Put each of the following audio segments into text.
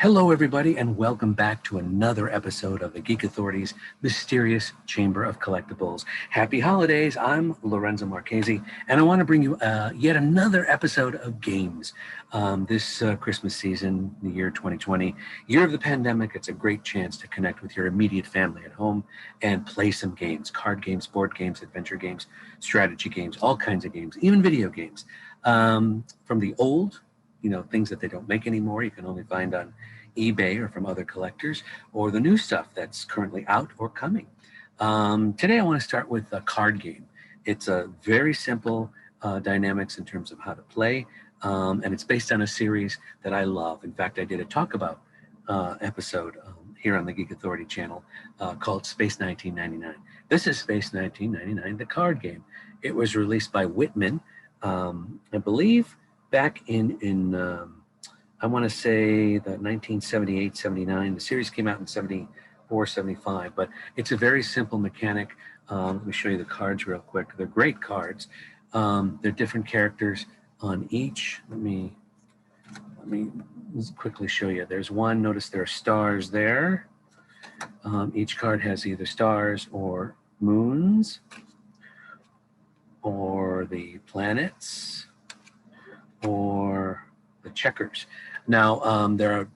Hello, everybody, and welcome back to another episode of the Geek Authority's Mysterious Chamber of Collectibles. Happy holidays. I'm Lorenzo Marchese, and I want to bring you yet another episode of Games. This Christmas season, the year 2020, year of the pandemic, it's a great chance to connect with your immediate family at home and play some games, card games, board games, adventure games, strategy games, all kinds of games, even video games. From the old, things that they don't make anymore, you can only find on eBay or from other collectors, or the new stuff that's currently out or coming. Today I want to start with a card game. It's a very simple dynamics in terms of how to play, and it's based on a series that I love. In fact, I did a talk about episode here on the Geek Authority channel called Space 1999. This is Space 1999, the card game. It was released by Whitman, I believe, back in I want to say the 1978, 79. The series came out in 74, 75, but it's a very simple mechanic. Let me show you the cards real quick. They're great cards. They're different characters on each. Let me quickly show you. There's one. Notice there are stars there. Each card has either stars or moons or the planets or the checkers. Now there are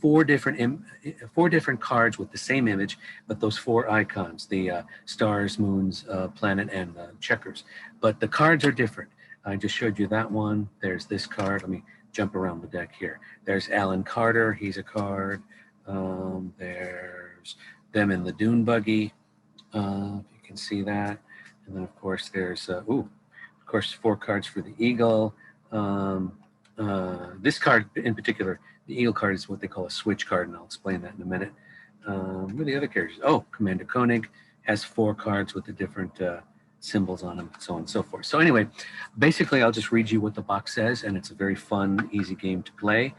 four different cards with the same image, but those four icons: the stars, moons, planet, and checkers. But the cards are different. I just showed you that one. There's this card. Let me jump around the deck here. There's Alan Carter. He's a card. There's them in the dune buggy. If you can see that. And then of course there's of course 4 cards for the eagle. This card in particular, the eagle card, is what they call a switch card, and I'll explain that in a minute. What are the other characters? Oh, Commander Koenig has 4 cards with the different symbols on them, so on and so forth. So anyway, basically I'll just read you what the box says, and it's a very fun, easy game to play.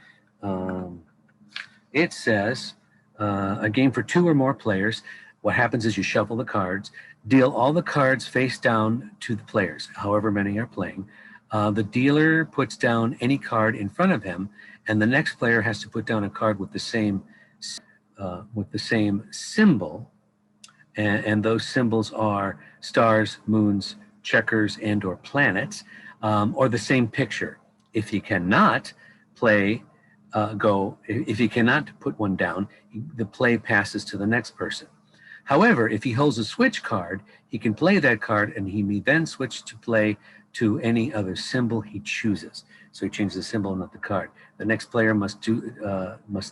It says, a game for 2 or more players. What happens is you shuffle the cards, deal all the cards face down to the players, however many are playing. The dealer puts down any card in front of him, and the next player has to put down a card with the same symbol, and those symbols are stars, moons, checkers, and or planets, or the same picture. If he cannot if he cannot put one down, the play passes to the next person. However, if he holds a switch card, he can play that card, and he may then switch to play to any other symbol he chooses. So he changes the symbol, not the card. The next player must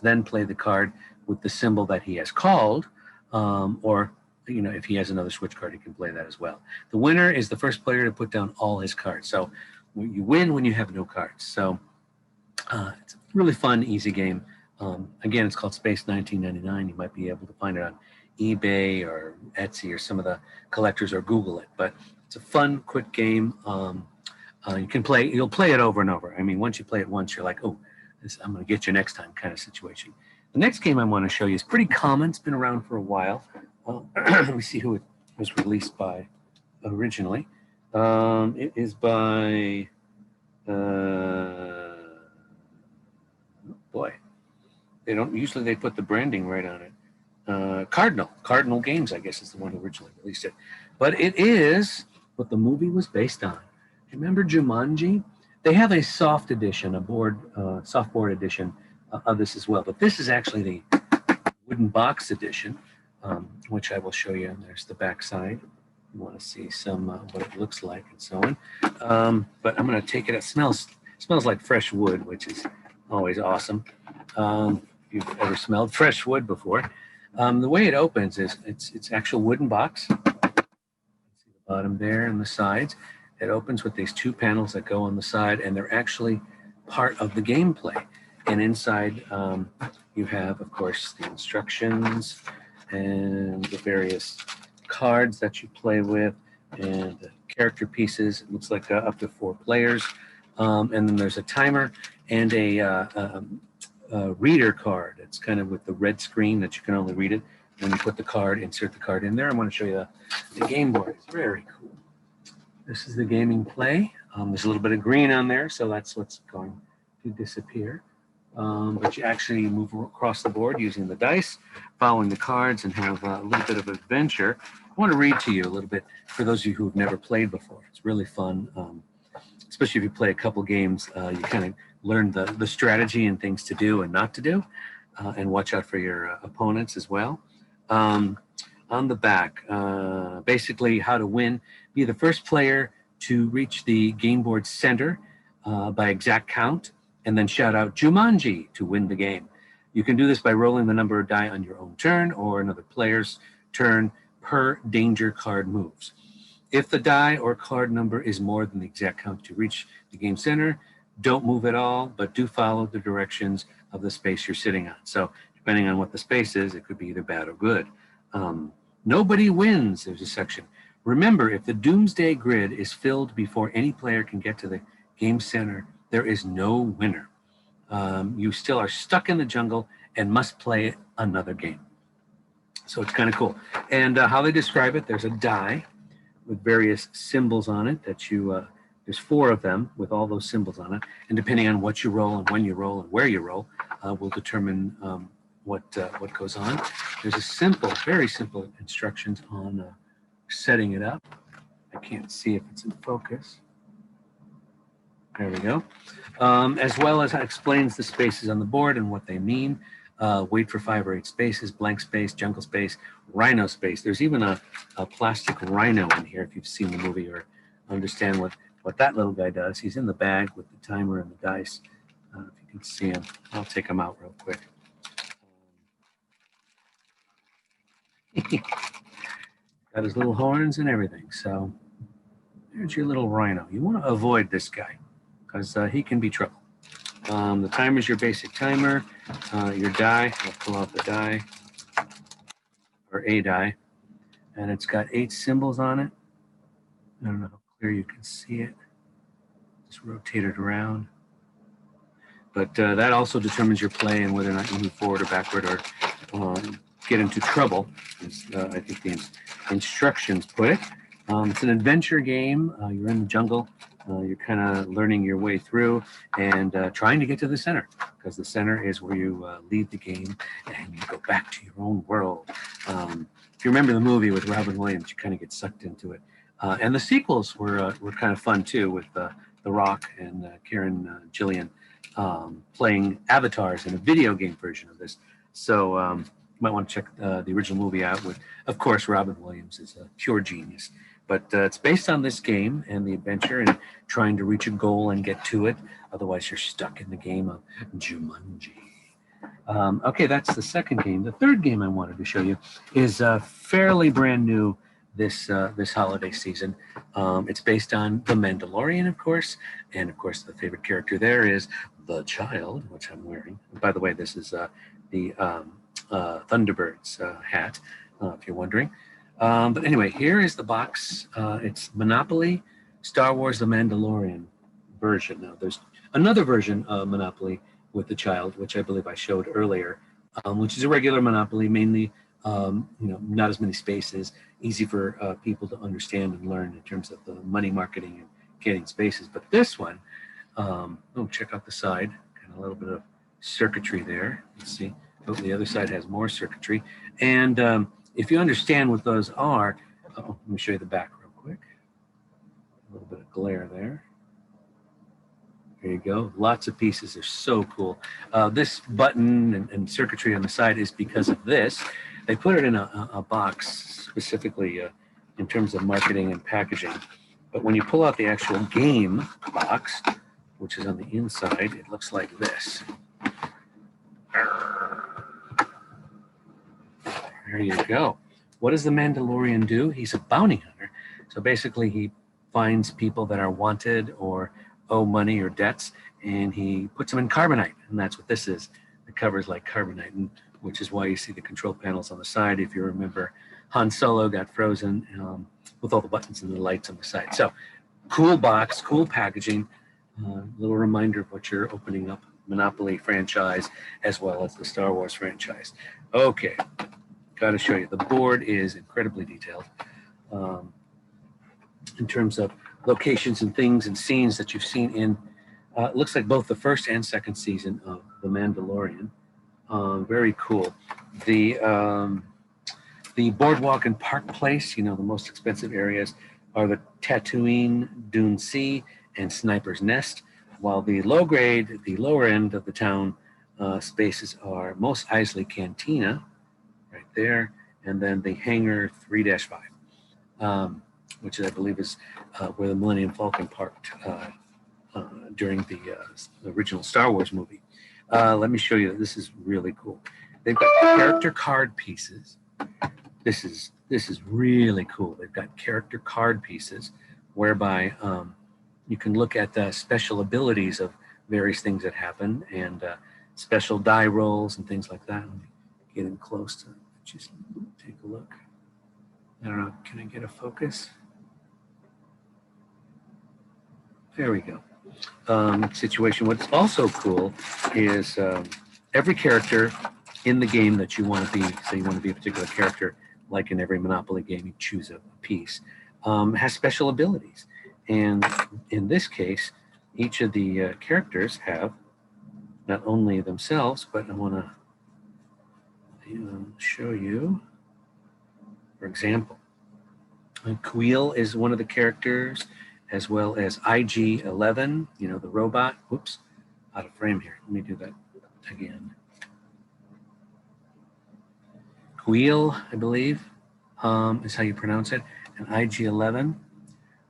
then play the card with the symbol that he has called, or if he has another switch card, he can play that as well. The winner is the first player to put down all his cards. So you win when you have no cards. So it's a really fun, easy game. Again, it's called Space 1999. You might be able to find it on eBay or Etsy or some of the collectors, or Google it. But it's a fun, quick game. You'll play it over and over. I mean, once you play it once, you're like, oh, I'm going to get you next time kind of situation. The next game I want to show you is pretty common. It's been around for a while. Let me see who it was released by originally. It is by, usually they put the branding right on it. Cardinal Games, I guess, is the one who originally released it. But it is what the movie was based on. Remember Jumanji? They have a soft edition, soft board edition of this as well. But this is actually the wooden box edition, which I will show you. And there's the back side. You want to see some what it looks like and so on. But I'm going to take it. It smells like fresh wood, which is always awesome. If you've ever smelled fresh wood before. The way it opens is it's actual wooden box. See the bottom there and the sides. It opens with these 2 panels that go on the side, and they're actually part of the gameplay. And inside you have, of course, the instructions and the various cards that you play with, and the character pieces. It looks like up to 4 players. And then there's a timer and a reader card. It's kind of with the red screen that you can only read it. When you put the card, insert the card in there. I want to show you the game board. It's very cool. This is the gaming play. There's a little bit of green on there, so that's what's going to disappear. but you actually move across the board using the dice, following the cards, and have a little bit of adventure. I want to read to you a little bit for those of you who've never played before. It's really fun, especially if you play a couple games. You kind of learn the strategy and things to do and not to do, and watch out for your opponents as well. On the back, basically how to win. Be the first player to reach the game board center by exact count, and then shout out Jumanji to win the game. You can do this by rolling the number of die on your own turn or another player's turn per danger card moves. If the die or card number is more than the exact count to reach the game center, don't move at all, but do follow the directions of the space you're sitting on. So depending on what the space is, it could be either bad or good. Nobody wins, there's a section. Remember, if the doomsday grid is filled before any player can get to the game center, there is no winner. You still are stuck in the jungle and must play another game. So it's kind of cool. And how they describe it, there's a die with various symbols on it that you, there's 4 of them with all those symbols on it. And depending on what you roll and when you roll and where you roll, will determine what goes on. There's a simple, very simple instructions on setting it up. I can't see if it's in focus. There we go. As well as it explains the spaces on the board and what they mean. Wait for 5 or 8 spaces, blank space, jungle space, rhino space. There's even a plastic rhino in here if you've seen the movie or understand what that little guy does. He's in the bag with the timer and the dice. If you can see him, I'll take him out real quick. Got his little horns and everything. So there's your little rhino. You want to avoid this guy because he can be trouble. The timer is your basic timer. Your die, I'll pull out the die, or a die, and it's got 8 symbols on it. I don't know how clear you can see it. Just rotate it around. But that also determines your play and whether or not you move forward or backward or get into trouble, as I think the instructions put it. It's an adventure game. You're in the jungle. You're kind of learning your way through and trying to get to the center, because the center is where you leave the game and you go back to your own world. If you remember the movie with Robin Williams, you kind of get sucked into it. And the sequels were kind of fun too, with The Rock and Karen Gillian playing avatars in a video game version of this. So you might want to check the original movie out with, of course, Robin Williams is a pure genius. But it's based on this game and the adventure and trying to reach a goal and get to it. Otherwise, you're stuck in the game of Jumanji. Okay, that's the second game. The third game I wanted to show you is fairly brand new this holiday season. It's based on The Mandalorian, of course. And, of course, the favorite character there is the child, which I'm wearing. And by the way, this is the Thunderbirds hat, if you're wondering. But anyway, here is the box. It's Monopoly, Star Wars, The Mandalorian version. Now, there's another version of Monopoly with the child, which I believe I showed earlier, which is a regular Monopoly, mainly, not as many spaces, easy for people to understand and learn in terms of the money marketing and getting spaces. But this one, check out the side, kind of a little bit of circuitry there. Let's see. Oh, the other side has more circuitry. And if you understand what those are, let me show you the back real quick. A little bit of glare there. There you go. Lots of pieces. They're so cool. This button and circuitry on the side is because of this. They put it in a box specifically in terms of marketing and packaging. But when you pull out the actual game box, which is on the inside, it looks like this. There you go. What does the Mandalorian do? He's a bounty hunter. So basically he finds people that are wanted or owe money or debts, and he puts them in carbonite. And that's what this is. The cover is like carbonite, and which is why you see the control panels on the side. If you remember, Han Solo got frozen with all the buttons and the lights on the side. So cool box, cool packaging, little reminder of what you're opening up. Monopoly franchise as well as the Star Wars franchise. Okay. Got to show you. The board is incredibly detailed in terms of locations and things and scenes that you've seen in It looks like both the first and second season of The Mandalorian. Very cool. The boardwalk and park place, the most expensive areas are the Tatooine, Dune Sea, and Sniper's Nest, while the lower end of the town spaces are Mos Eisley Cantina, right there, and then the Hangar 3-5, which I believe is where the Millennium Falcon parked during the original Star Wars movie. Let me show you. This is really cool. They've got character card pieces. This is really cool. They've got character card pieces whereby you can look at the special abilities of various things that happen and special die rolls and things like that. Let me get in close to just take a look. I don't know. Can I get a focus? There we go. Situation. What's also cool is every character in the game that you want to be, so you want to be a particular character, like in every Monopoly game, you choose a piece, has special abilities. And in this case, each of the characters have not only themselves, but I want to show you, for example, Queel is one of the characters, as well as IG-11, the robot. Whoops, out of frame here. Let me do that again. Queel, I believe, is how you pronounce it, and IG-11.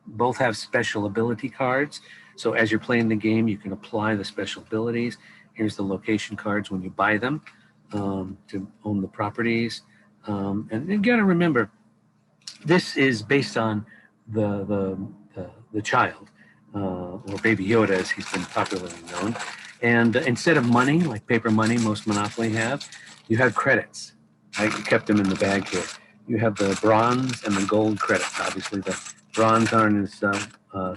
Both have special ability cards. So as you're playing the game, you can apply the special abilities. Here's the location cards when you buy them to own the properties. And you got to remember, this is based on the child, or Baby Yoda, as he's been popularly known. And instead of money, like paper money most Monopoly have, you have credits. I kept them in the bag here. You have the bronze and the gold credits. Obviously, the bronze aren't as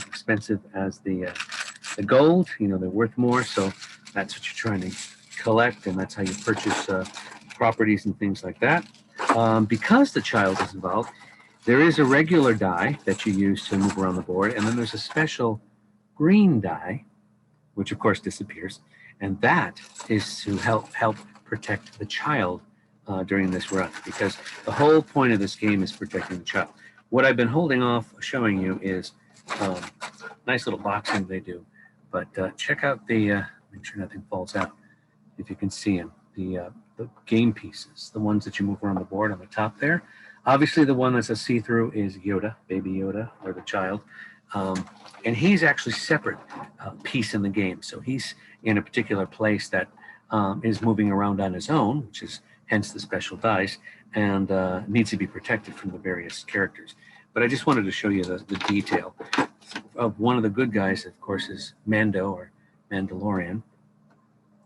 expensive as the gold. They're worth more, so that's what you're trying to collect, and that's how you purchase properties and things like that. Because the child is involved, there is a regular die that you use to move around the board, and then there's a special green die, which of course disappears, and that is to help protect the child during this run, because the whole point of this game is protecting the child. What I've been holding off showing you is nice little boxing they do, but check out the, make sure nothing falls out, if you can see them, the game pieces, the ones that you move around the board on the top there. Obviously, the one that's a see-through is Yoda, Baby Yoda, or the child. And he's actually separate piece in the game. So he's in a particular place that is moving around on his own, which is hence the special dice, and needs to be protected from the various characters. But I just wanted to show you the detail of one of the good guys, of course, is Mando or Mandalorian.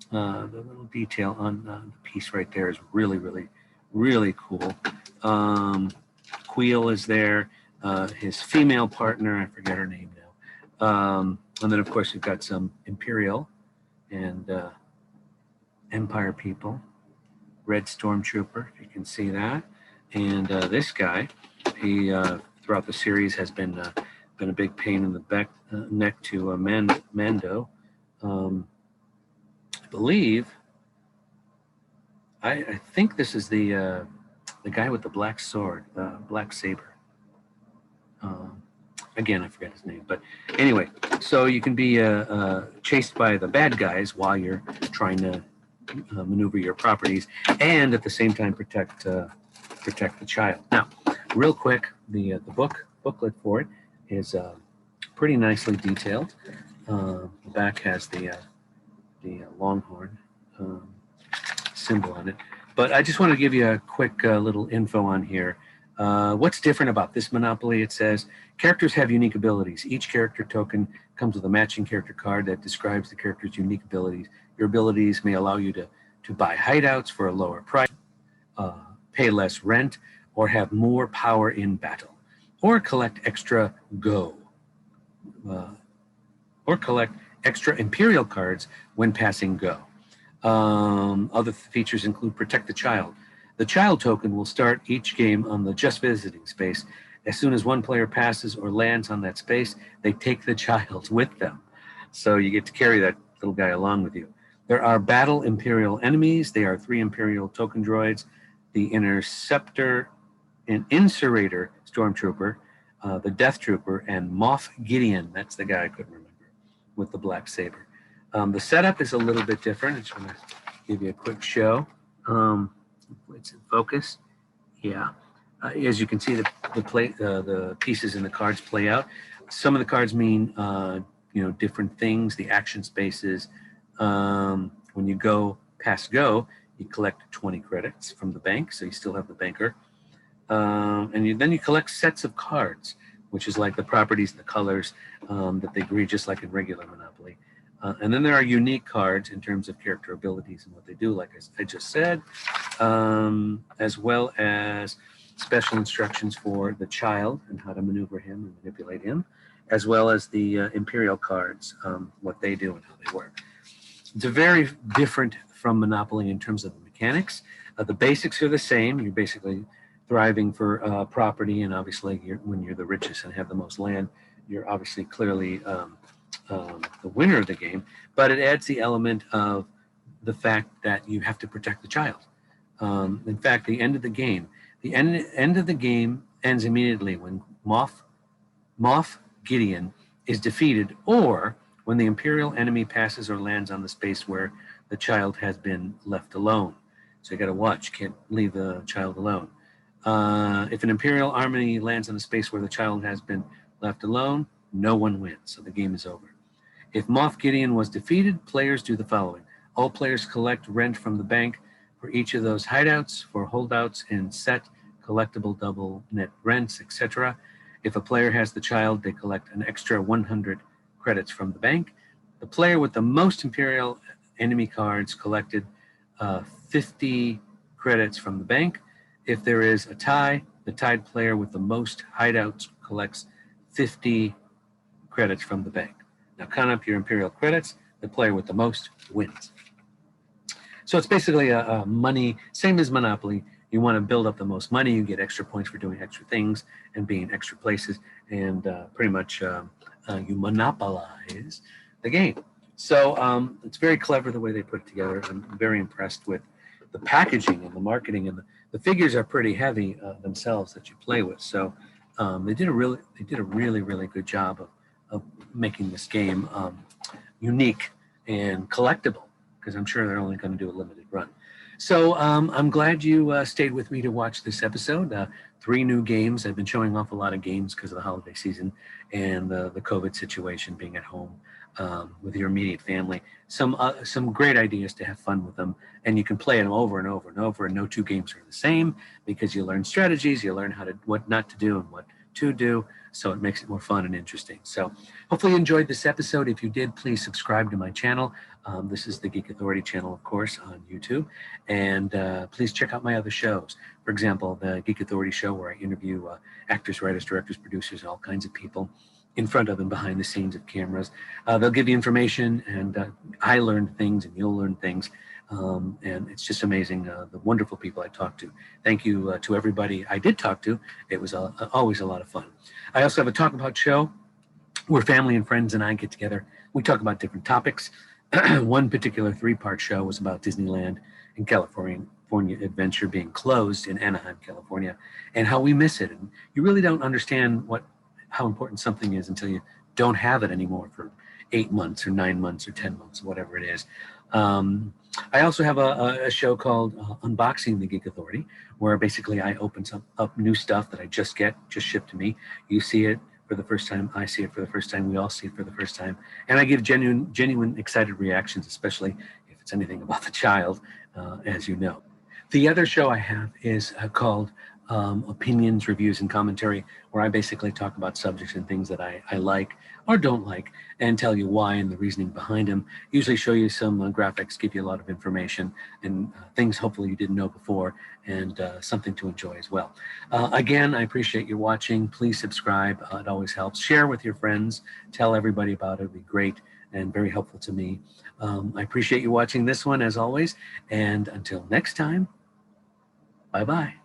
The little detail on the piece right there is really, really, really cool. Queel is there, his female partner, I forget her name now. And then, of course, you've got some Imperial and Empire people. Red Stormtrooper, if you can see that. And this guy, he, throughout the series, has been a big pain in the neck to Mando. I believe, I think this is the guy with the black sword, black saber. Again, I forget his name, but anyway, so you can be chased by the bad guys while you're trying to maneuver your properties, and at the same time protect the child. Now, real quick, the booklet for it is pretty nicely detailed. The back has the Longhorn symbol on it. But I just want to give you a quick little info on here. What's different about this Monopoly? It says, characters have unique abilities. Each character token comes with a matching character card that describes the character's unique abilities. Your abilities may allow you to buy hideouts for a lower price, pay less rent, or have more power in battle, or collect extra or collect extra Imperial cards when passing go. Other features include Protect the Child. The child token will start each game on the Just Visiting space. As soon as one player passes or lands on that space, they take the child with them. So you get to carry that little guy along with you. There are battle Imperial enemies. They are 3 Imperial token droids, the Interceptor and Insurator Stormtrooper, the Death Trooper, and Moff Gideon. That's the guy I couldn't remember with the black saber. The setup is a little bit different. I just want to give you a quick show. It's in focus. Yeah. As you can see, the pieces in the cards play out. Some of the cards mean different things. The action spaces. When you go past go, you collect 20 credits from the bank, so you still have the banker. And then you collect sets of cards, which is like the properties, the colors that they agree, just like in regular Monopoly. And then there are unique cards in terms of character abilities and what they do, like I just said, as well as special instructions for the child and how to maneuver him and manipulate him, as well as the Imperial cards, what they do and how they work. It's a very different from Monopoly in terms of the mechanics. The basics are the same. You're basically thriving for property, and obviously when you're the richest and have the most land, you're obviously clearly the winner of the game, but it adds the element of the fact that you have to protect the child. In fact, the end of the game ends immediately when Moff Gideon is defeated, or when the Imperial enemy passes or lands on the space where the child has been left alone. So you got to watch, can't leave the child alone. If an Imperial army lands on a space where the child has been left alone, no one wins, so the game is over. If Moff Gideon was defeated, players do the following. All players collect rent from the bank for each of those hideouts, for holdouts in set, collectible, double, net rents, etc. If a player has the child, they collect an extra 100 credits from the bank. The player with the most Imperial enemy cards collected 50 credits from the bank. If there is a tie, the tied player with the most hideouts collects 50 credits from the bank. Now count up your Imperial credits. The player with the most wins. So it's basically a money, same as Monopoly. You want to build up the most money. You get extra points for doing extra things and being extra places, and pretty much you monopolize the game. So it's very clever the way they put it together. I'm very impressed with the packaging and the marketing, and the figures are pretty heavy themselves that you play with. So they did a really good job of making this game unique and collectible, because I'm sure they're only going to do a limited run. So I'm glad you stayed with me to watch this episode. 3 new games. I've been showing off a lot of games because of the holiday season and the COVID situation, being at home with your immediate family. Some great ideas to have fun with them, and you can play them over and over and over, and no 2 games are the same, because you learn strategies, you learn what not to do and what to do, so it makes it more fun and interesting. So hopefully you enjoyed this episode. If you did, please subscribe to my channel. This is the Geek Authority channel, of course, on YouTube, and please check out my other shows. For example, the Geek Authority show, where I interview actors, writers, directors, producers, all kinds of people in front of and behind the scenes of cameras. They'll give you information, and I learned things and you'll learn things. And it's just amazing, the wonderful people I talked to. Thank you to everybody I did talk to. It was always a lot of fun. I also have a Talk About show where family and friends and I get together. We talk about different topics. One particular 3-part show was about Disneyland and California Adventure being closed in Anaheim, California, and how we miss it. And you really don't understand how important something is until you don't have it anymore for 8 months or 9 months or 10 months, whatever it is. I also have a show called Unboxing the Geek Authority, where basically I open up new stuff that I just shipped to me. You see it for the first time, I see it for the first time, we all see it for the first time, and I give genuine excited reactions, especially if it's anything about the child, as you know. The other show I have is called Opinions, Reviews, and Commentary, where I basically talk about subjects and things that I like or don't like, and tell you why and the reasoning behind them. Usually show you some graphics, give you a lot of information, and things hopefully you didn't know before, and something to enjoy as well. Again, I appreciate you watching. Please subscribe. It always helps. Share with your friends. Tell everybody about it. It'd be great and very helpful to me. I appreciate you watching this one, as always, and until next time, bye-bye.